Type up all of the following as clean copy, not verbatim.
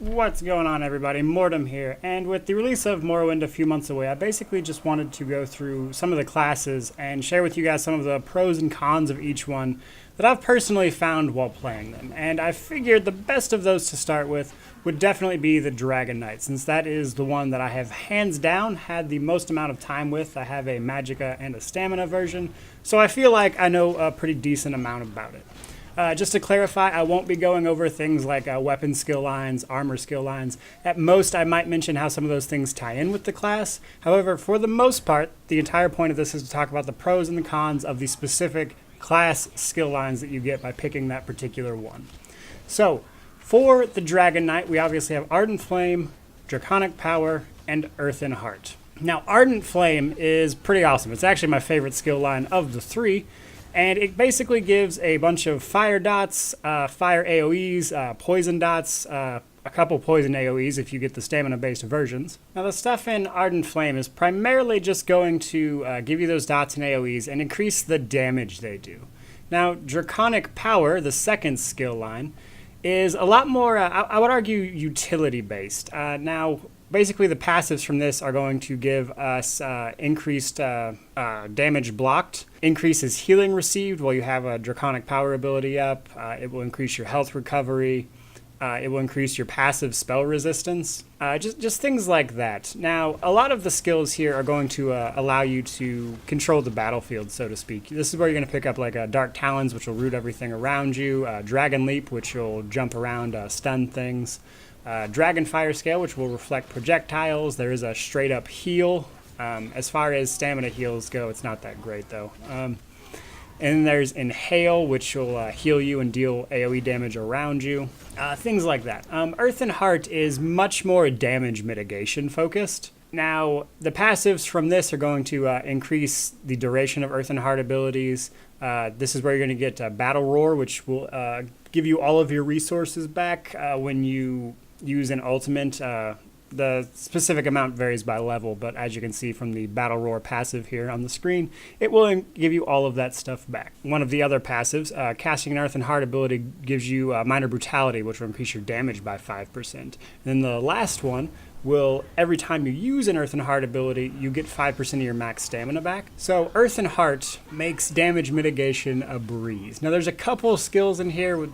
What's going on, everybody? Mortym here, and with the release of Morrowind a few months away, I basically just wanted to go through some of the classes and share with you guys some of the pros and cons of each one that I've personally found while playing them. And I figured the best of those to start with would definitely be the Dragonknight, since that is the one that I have hands down had the most amount of time with. I have a Magicka and a Stamina version, so I feel like I know a pretty decent amount about it. Just to clarify, I won't be going over things like weapon skill lines, armor skill lines. At most, I might mention how some of those things tie in with the class. However, for the most part, the entire point of this is to talk about the pros and the cons of the specific class skill lines that you get by picking that particular one. So, for the Dragonknight, we obviously have Ardent Flame, Draconic Power, and Earthen Heart. Now, Ardent Flame is pretty awesome. It's actually my favorite skill line of the three. And it basically gives a bunch of fire dots, fire AoEs, poison dots, a couple poison AoEs if you get the stamina-based versions. Now the stuff in Ardent Flame is primarily just going to give you those dots and AoEs and increase the damage they do. Now Draconic Power, the second skill line, is a lot more, I would argue, utility-based. Now basically the passives from this are going to give us increased damage blocked, increases healing received while you have a Draconic Power ability up, it will increase your health recovery, it will increase your passive spell resistance, just things like that. Now, a lot of the skills here are going to allow you to control the battlefield, so to speak. This is where you're going to pick up like Dark Talons, which will root everything around you, Dragon Leap, which will jump around, stun things, Dragon Fire Scale, which will reflect projectiles. There is a straight up heal. As far as stamina heals go, it's not that great though. And there's Inhale, which will heal you and deal AoE damage around you. Things like that. Earthen Heart is much more damage mitigation focused. Now, the passives from this are going to increase the duration of Earthen Heart abilities. This is where you're going to get Battle Roar, which will give you all of your resources back when you use an ultimate. The specific amount varies by level, but as you can see from the Battle Roar passive here on the screen, it will give you all of that stuff back. One of the other passives, casting an Earthen Heart ability, gives you Minor Brutality, which will increase your damage by 5%. And then the last one will, every time you use an Earthen Heart ability, you get 5% of your max stamina back. So Earthen Heart makes damage mitigation a breeze. Now there's a couple skills in here,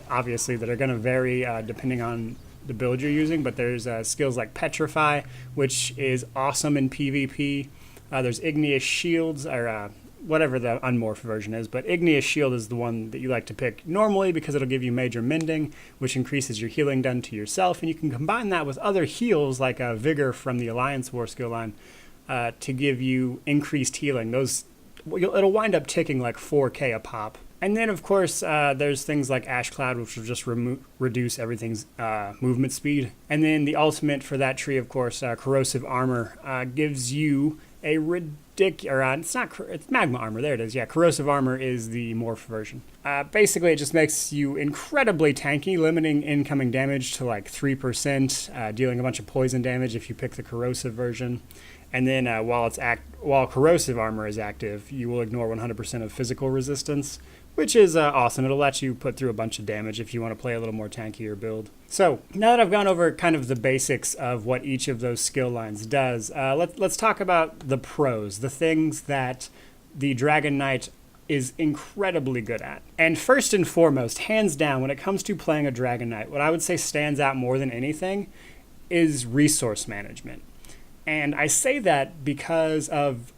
obviously, that are going to vary depending on the build you're using, but there's skills like Petrify, which is awesome in PvP. There's Igneous Shields, or whatever the unmorphed version is, but Igneous Shield is the one that you like to pick normally because it'll give you Major Mending, which increases your healing done to yourself, and you can combine that with other heals like Vigor from the Alliance War skill line to give you increased healing. It'll wind up ticking like 4k a pop. And then, of course, there's things like Ash Cloud, which will just reduce everything's movement speed. And then the ultimate for that tree, of course, Corrosive Armor, gives you a ridiculous... it's Magma Armor, there it is. Yeah, Corrosive Armor is the morph version. Basically, it just makes you incredibly tanky, limiting incoming damage to like 3%, dealing a bunch of poison damage if you pick the Corrosive version. And then while Corrosive Armor is active, you will ignore 100% of physical resistance, which is awesome. It'll let you put through a bunch of damage if you want to play a little more tankier build. So now that I've gone over kind of the basics of what each of those skill lines does, let's talk about the pros, the things that the Dragonknight is incredibly good at. And first and foremost, hands down, when it comes to playing a Dragonknight, what I would say stands out more than anything is resource management. And I say that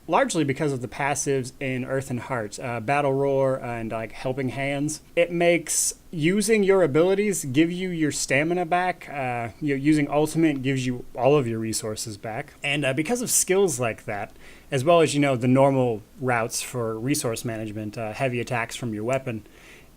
largely because of the passives in Earthen Heart, Battle Roar and like Helping Hands. It makes using your abilities give you your stamina back. Using Ultimate gives you all of your resources back. And because of skills like that, as well as the normal routes for resource management, heavy attacks from your weapon,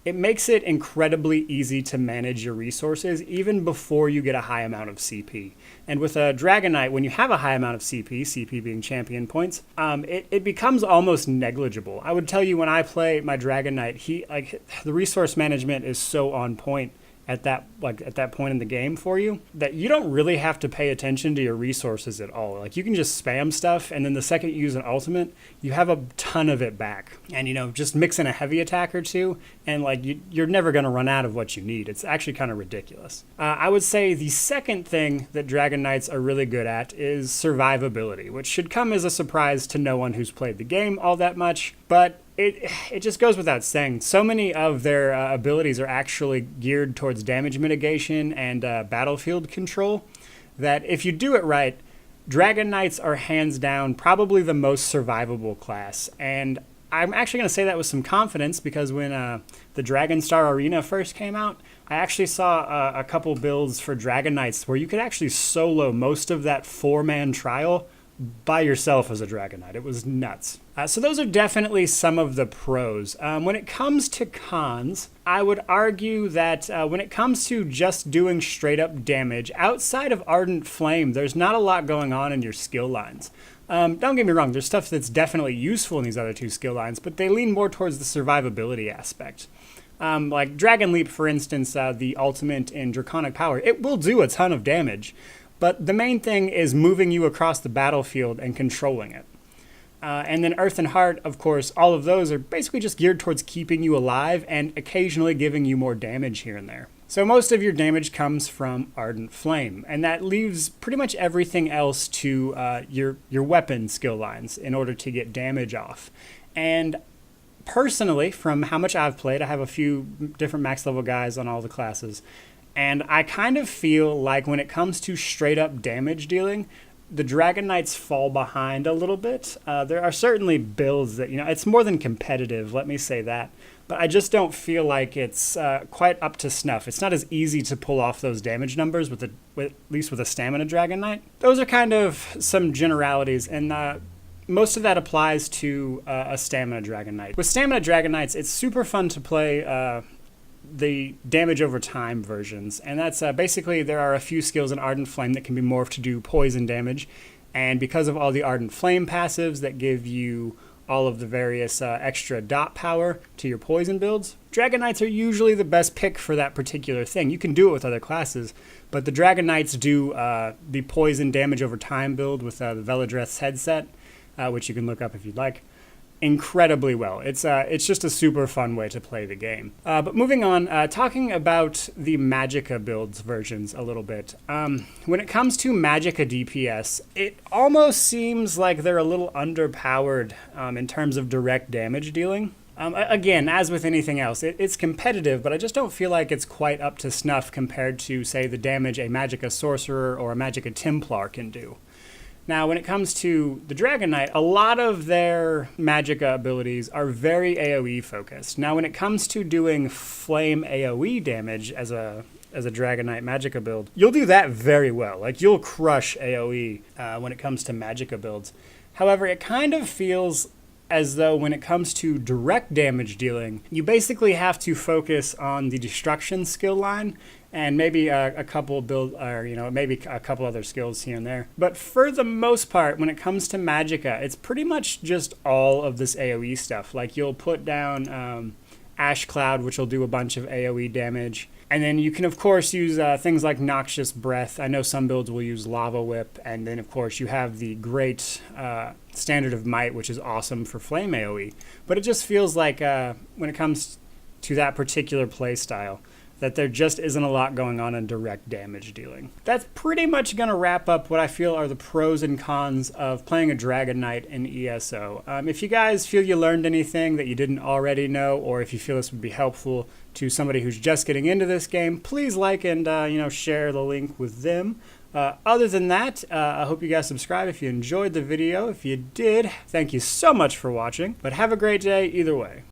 it makes it incredibly easy to manage your resources even before you get a high amount of CP. And with a Dragonknight, when you have a high amount of CP being champion points, it becomes almost negligible. I would tell you when I play my Dragonknight, the resource management is so on point. at that point in the game for you, that you don't really have to pay attention to your resources at all. Like, you can just spam stuff, and then the second you use an ultimate, you have a ton of it back. And, you know, just mix in a heavy attack or two, and like you're never going to run out of what you need. It's actually kind of ridiculous. I would say the second thing that Dragon Knights are really good at is survivability, which should come as a surprise to no one who's played the game all that much, but it just goes without saying. So many of their abilities are actually geared towards damage mitigation and battlefield control that if you do it right, Dragon Knights are hands down probably the most survivable class. And I'm actually going to say that with some confidence because when the Dragon Star Arena first came out, I actually saw a couple builds for Dragon Knights where you could actually solo most of that 4-man trial by yourself as a Dragon Knight. It was nuts. So those are definitely some of the pros. When it comes to cons, I would argue that when it comes to just doing straight up damage, outside of Ardent Flame, there's not a lot going on in your skill lines. Don't get me wrong, there's stuff that's definitely useful in these other two skill lines, but they lean more towards the survivability aspect. Like Dragon Leap, for instance, the ultimate in Draconic Power, it will do a ton of damage, but the main thing is moving you across the battlefield and controlling it. And then Earth and Heart, of course, all of those are basically just geared towards keeping you alive and occasionally giving you more damage here and there. So most of your damage comes from Ardent Flame, and that leaves pretty much everything else to your weapon skill lines in order to get damage off. And personally, from how much I've played, I have a few different max level guys on all the classes, and I kind of feel like when it comes to straight up damage dealing, the Dragon Knights fall behind a little bit. There are certainly builds that, you know, it's more than competitive, let me say that, but I just don't feel like it's quite up to snuff. It's not as easy to pull off those damage numbers at least with a Stamina Dragon Knight. Those are kind of some generalities, and most of that applies to a Stamina Dragon Knight. With Stamina Dragon Knights, it's super fun to play the damage over time versions, and that's basically there are a few skills in Ardent Flame that can be morphed to do poison damage, and because of all the Ardent Flame passives that give you all of the various extra dot power to your poison builds, Dragon Knights are usually the best pick for that particular thing. You can do it with other classes, but the Dragon Knights do the poison damage over time build with the Veladreth's headset, which you can look up if you'd like, incredibly well. It's just a super fun way to play the game. But moving on, talking about the Magicka Builds versions a little bit. When it comes to Magicka DPS, it almost seems like they're a little underpowered in terms of direct damage dealing. Again, as with anything else, it's competitive, but I just don't feel like it's quite up to snuff compared to, say, the damage a Magicka Sorcerer or a Magicka Templar can do. Now, when it comes to the Dragon Knight, a lot of their Magicka abilities are very AoE focused. Now, when it comes to doing flame AoE damage as a Dragon Knight Magicka build, you'll do that very well. Like, you'll crush AoE when it comes to Magicka builds. However, it kind of feels as though when it comes to direct damage dealing, you basically have to focus on the destruction skill line and maybe a couple maybe a couple other skills here and there. But for the most part, when it comes to Magicka, it's pretty much just all of this AoE stuff. Like, you'll put down Ash Cloud, which will do a bunch of AoE damage. And then you can, of course, use things like Noxious Breath. I know some builds will use Lava Whip. And then, of course, you have the great Standard of Might, which is awesome for Flame AoE. But it just feels like when it comes to that particular playstyle, that there just isn't a lot going on in direct damage dealing. That's pretty much going to wrap up what I feel are the pros and cons of playing a Dragon Knight in ESO. If you guys feel you learned anything that you didn't already know, or if you feel this would be helpful to somebody who's just getting into this game, please like and share the link with them. Other than that, I hope you guys subscribe if you enjoyed the video. If you did, thank you so much for watching, but have a great day either way.